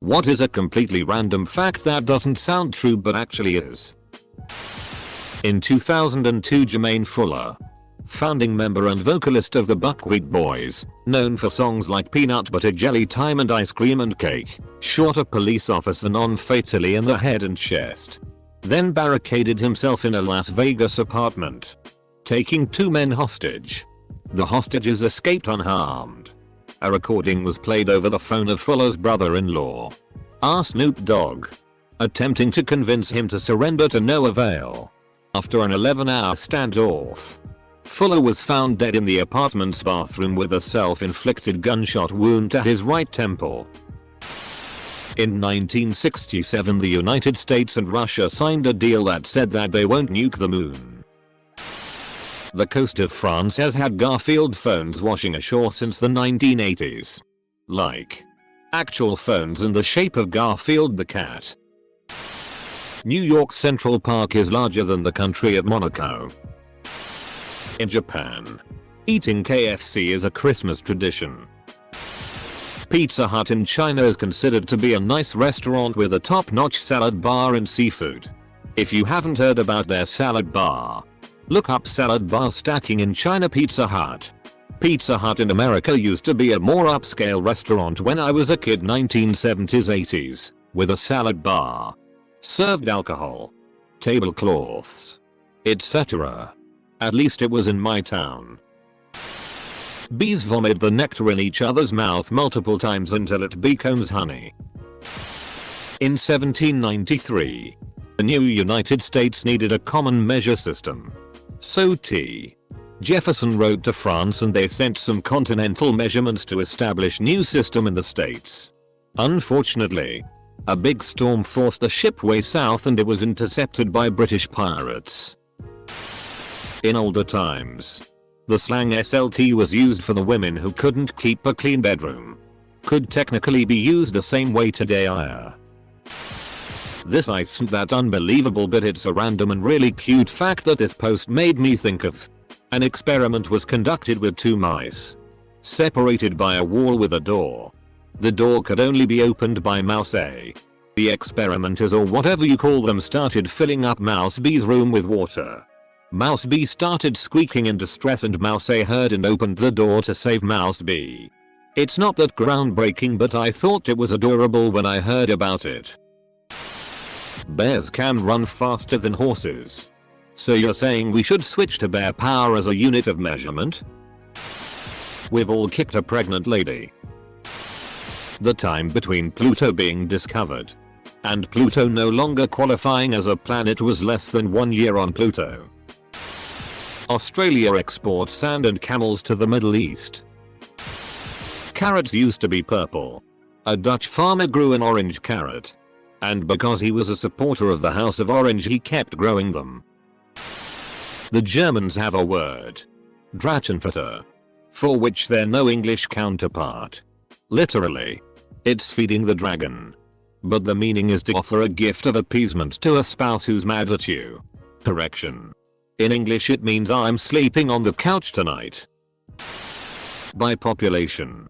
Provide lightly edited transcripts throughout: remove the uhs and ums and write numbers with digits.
What is a completely random fact that doesn't sound true but actually is? In 2002, Jermaine Fuller, founding member and vocalist of the Buckwheat Boys, known for songs like Peanut Butter Jelly Time and Ice Cream and Cake, shot a police officer non-fatally in the head and chest. Then barricaded himself in a Las Vegas apartment, taking 2 men hostage. The hostages escaped unharmed. A recording was played over the phone of Fuller's brother-in-law, Snoop Dogg, attempting to convince him to surrender to no avail. After an 11-hour standoff, Fuller was found dead in the apartment's bathroom with a self-inflicted gunshot wound to his right temple. In 1967, the United States and Russia signed a deal that said that they won't nuke the moon. The coast of France has had Garfield phones washing ashore since the 1980s. Like actual phones in the shape of Garfield the cat. New York's Central Park is larger than the country of Monaco. In Japan, eating KFC is a Christmas tradition. Pizza Hut in China is considered to be a nice restaurant with a top-notch salad bar and seafood. If you haven't heard about their salad bar, look up salad bar stacking in China. Pizza Hut. Pizza Hut in America used to be a more upscale restaurant when I was a kid, 1970s 80s, with a salad bar. Served alcohol, tablecloths, etc. At least it was in my town. Bees vomit the nectar in each other's mouth multiple times until it becomes honey. In 1793, the new United States needed a common measure system. So T. Jefferson wrote to France and they sent some continental measurements to establish new system in the states. Unfortunately, a big storm forced the ship way south and it was intercepted by British pirates. In older times, the slang SLT was used for the women who couldn't keep a clean bedroom. Could technically be used the same way today. This isn't that unbelievable, but it's a random and really cute fact that this post made me think of. An experiment was conducted with 2 mice, separated by a wall with a door. The door could only be opened by mouse A. The experimenters, or whatever you call them, started filling up mouse B's room with water. Mouse B started squeaking in distress and mouse A heard and opened the door to save mouse B. It's not that groundbreaking, but I thought it was adorable when I heard about it. Bears can run faster than horses. So you're saying we should switch to bear power as a unit of measurement? We've all kicked a pregnant lady. The time between Pluto being discovered and Pluto no longer qualifying as a planet was less than 1 year on Pluto. Australia exports sand and camels to the Middle East. Carrots used to be purple. A Dutch farmer grew an orange carrot. And because he was a supporter of the House of Orange, he kept growing them. The Germans have a word, Drachenfutter, for which they're no English counterpart. Literally, it's feeding the dragon. But the meaning is to offer a gift of appeasement to a spouse who's mad at you. Correction. In English it means I'm sleeping on the couch tonight. By population.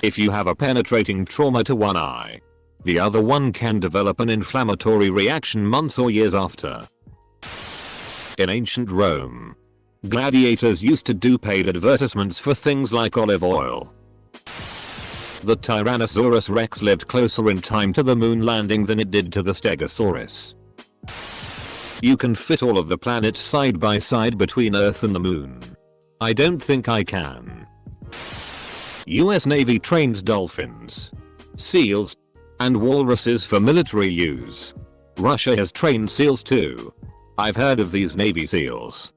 If you have a penetrating trauma to one eye, the other one can develop an inflammatory reaction months or years after. In ancient Rome, gladiators used to do paid advertisements for things like olive oil. The Tyrannosaurus Rex lived closer in time to the moon landing than it did to the Stegosaurus. You can fit all of the planets side by side between Earth and the moon. I don't think I can. US Navy trains dolphins, seals, and walruses for military use. Russia has trained seals too. I've heard of these Navy SEALs.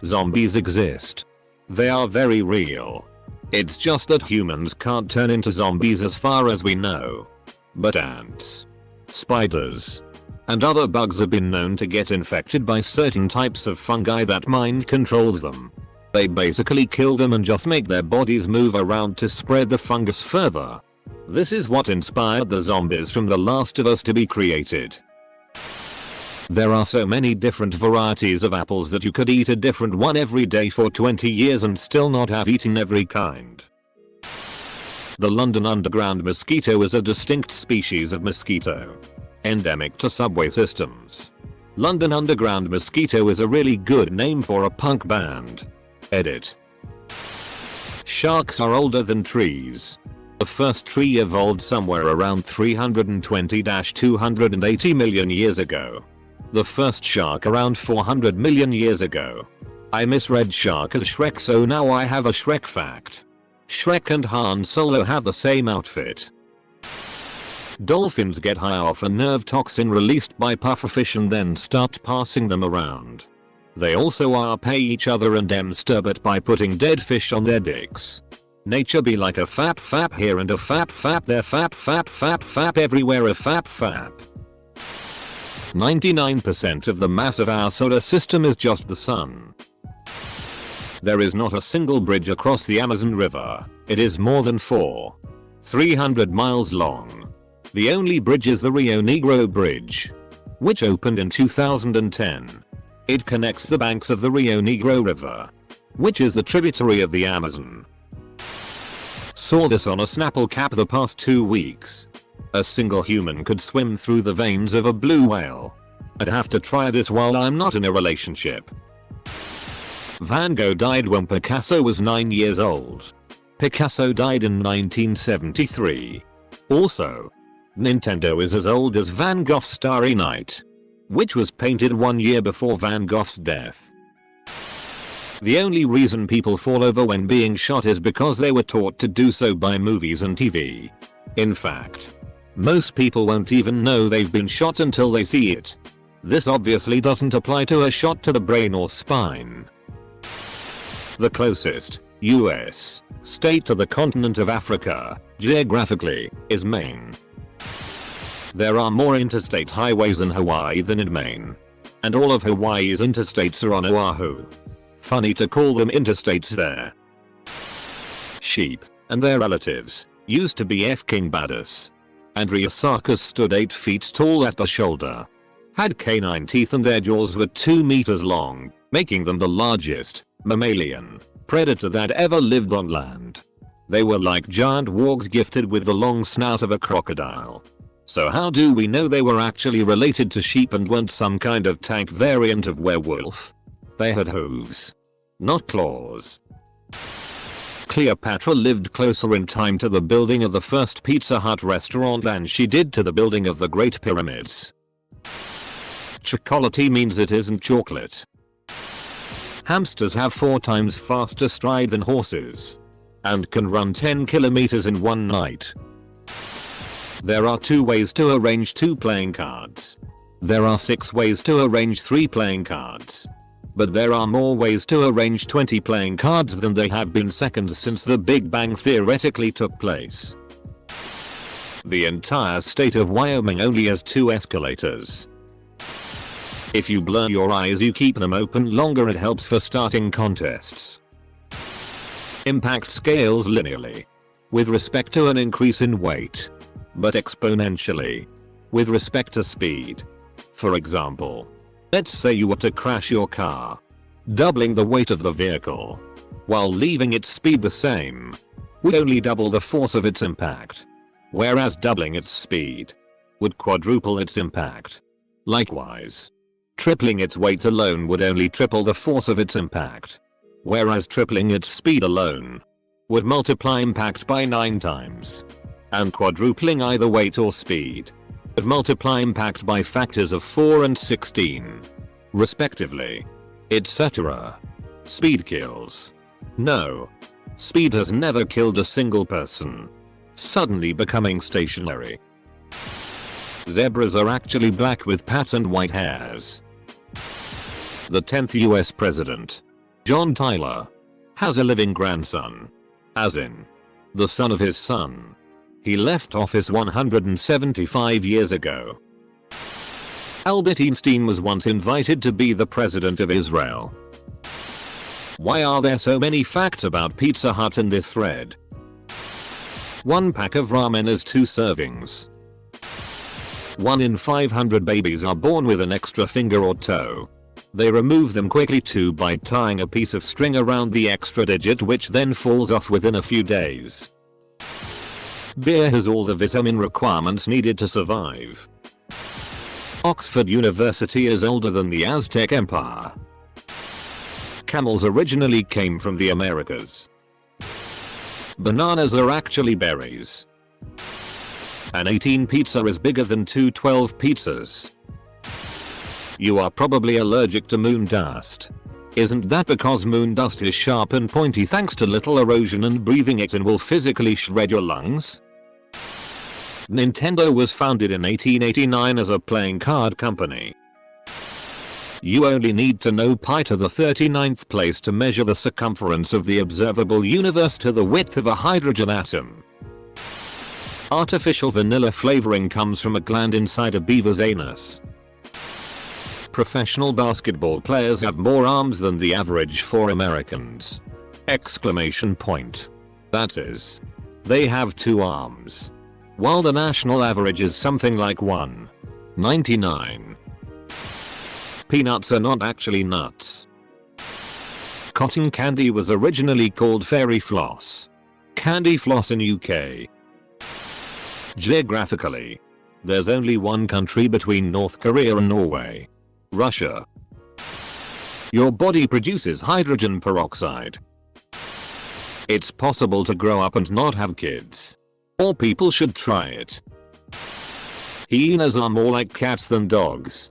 Zombies exist. They are very real. It's just that humans can't turn into zombies as far as we know. But ants, spiders, and other bugs have been known to get infected by certain types of fungi that mind controls them. They basically kill them and just make their bodies move around to spread the fungus further. This is what inspired the zombies from The Last of Us to be created. There are so many different varieties of apples that you could eat a different one every day for 20 years and still not have eaten every kind. The London Underground mosquito is a distinct species of mosquito, endemic to subway systems. London Underground mosquito is a really good name for a punk band. Edit. Sharks are older than trees. The first tree evolved somewhere around 320-280 million years ago. The first shark around 400 million years ago. I misread shark as Shrek, so now I have a Shrek fact. Shrek and Han Solo have the same outfit. Dolphins get high off a nerve toxin released by pufferfish and then start passing them around. They also pay each other and masturbate by putting dead fish on their dicks. Nature be like a fap here and a fap there, fap everywhere, a fap. 99% of the mass of our solar system is just the sun. There is not a single bridge across the Amazon River. It is more than 300 miles long. The only bridge is the Rio Negro Bridge, which opened in 2010. It connects the banks of the Rio Negro River, which is the tributary of the Amazon. Saw this on a Snapple cap the past 2 weeks. A single human could swim through the veins of a blue whale. I'd have to try this while I'm not in a relationship. Van Gogh died when Picasso was 9 years old. Picasso died in 1973. Also, Nintendo is as old as Van Gogh's Starry Night, which was painted 1 year before Van Gogh's death. The only reason people fall over when being shot is because they were taught to do so by movies and TV. In fact, most people won't even know they've been shot until they see it. This obviously doesn't apply to a shot to the brain or spine. The closest US state to the continent of Africa, geographically, is Maine. There are more interstate highways in Hawaii than in Maine. And all of Hawaii's interstates are on Oahu. Funny to call them interstates there. Sheep and their relatives used to be King badass. Andriosaurus stood 8 feet tall at the shoulder. Had canine teeth and their jaws were 2 meters long, making them the largest mammalian predator that ever lived on land. They were like giant wargs gifted with the long snout of a crocodile. So how do we know they were actually related to sheep and weren't some kind of tank variant of werewolf? They had hooves, not claws. Cleopatra lived closer in time to the building of the first Pizza Hut restaurant than she did to the building of the Great Pyramids. Chocolate means it isn't chocolate. Hamsters have 4 times faster stride than horses and can run 10 kilometers in one night. There are 2 ways to arrange 2 playing cards. There are 6 ways to arrange 3 playing cards. But there are more ways to arrange 20 playing cards than there have been seconds since the Big Bang theoretically took place. The entire state of Wyoming only has 2 escalators. If you blur your eyes, you keep them open longer, it helps for starting contests. Impact scales linearly with respect to an increase in weight, but exponentially with respect to speed. For example, let's say you were to crash your car, doubling the weight of the vehicle while leaving its speed the same would only double the force of its impact, whereas doubling its speed would quadruple its impact. Likewise, tripling its weight alone would only triple the force of its impact, whereas tripling its speed alone would multiply impact by 9 times. And quadrupling either weight or speed would multiply impact by factors of 4 and 16, respectively. Etc. Speed kills. No. Speed has never killed a single person. Suddenly becoming stationary. Zebras are actually black with patterned white hairs. The 10th US president, John Tyler, has a living grandson. As in, the son of his son. He left office 175 years ago. Albert Einstein was once invited to be the president of Israel. Why are there so many facts about Pizza Hut in this thread? 1 pack of ramen is 2 servings. 1 in 500 babies are born with an extra finger or toe. They remove them quickly too by tying a piece of string around the extra digit, which then falls off within a few days. Beer has all the vitamin requirements needed to survive. Oxford University is older than the Aztec Empire. Camels originally came from the Americas. Bananas are actually berries. An 18 pizza is bigger than two 12 pizzas. You are probably allergic to moon dust. Isn't that because moon dust is sharp and pointy thanks to little erosion and breathing it in will physically shred your lungs? Nintendo was founded in 1889 as a playing card company. You only need to know pi to the 39th place to measure the circumference of the observable universe to the width of a hydrogen atom. Artificial vanilla flavoring comes from a gland inside a beaver's anus. Professional basketball players have more arms than the average for Americans. Exclamation point. That is, they have 2 arms. While the national average is something like 1.99. Peanuts are not actually nuts. Cotton candy was originally called fairy floss. Candy floss in UK. Geographically, there's only one country between North Korea and Norway. Russia. Your body produces hydrogen peroxide. It's possible to grow up and not have kids. All people should try it. Hyenas are more like cats than dogs.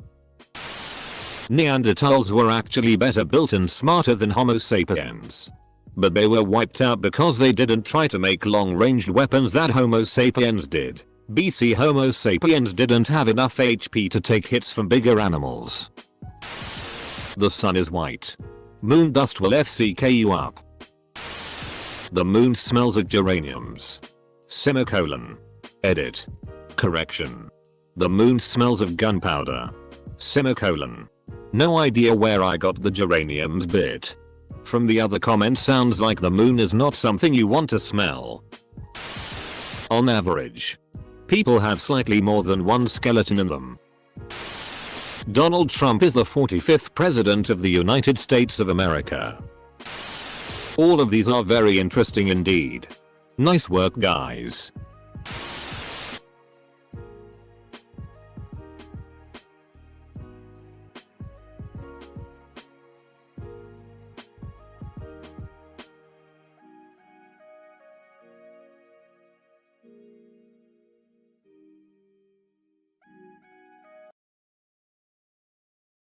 Neanderthals were actually better built and smarter than Homo sapiens. But they were wiped out because they didn't try to make long-ranged weapons that Homo sapiens did. BC Homo sapiens didn't have enough HP to take hits from bigger animals. The sun is white. Moon dust will FCK you up. The moon smells of geraniums. Semicolon. Edit. Correction. The moon smells of gunpowder. Semicolon. No idea where I got the geraniums bit. From the other comment sounds like the moon is not something you want to smell. On average, people have slightly more than one skeleton in them. Donald Trump is the 45th president of the United States of America. All of these are very interesting indeed. Nice work, guys.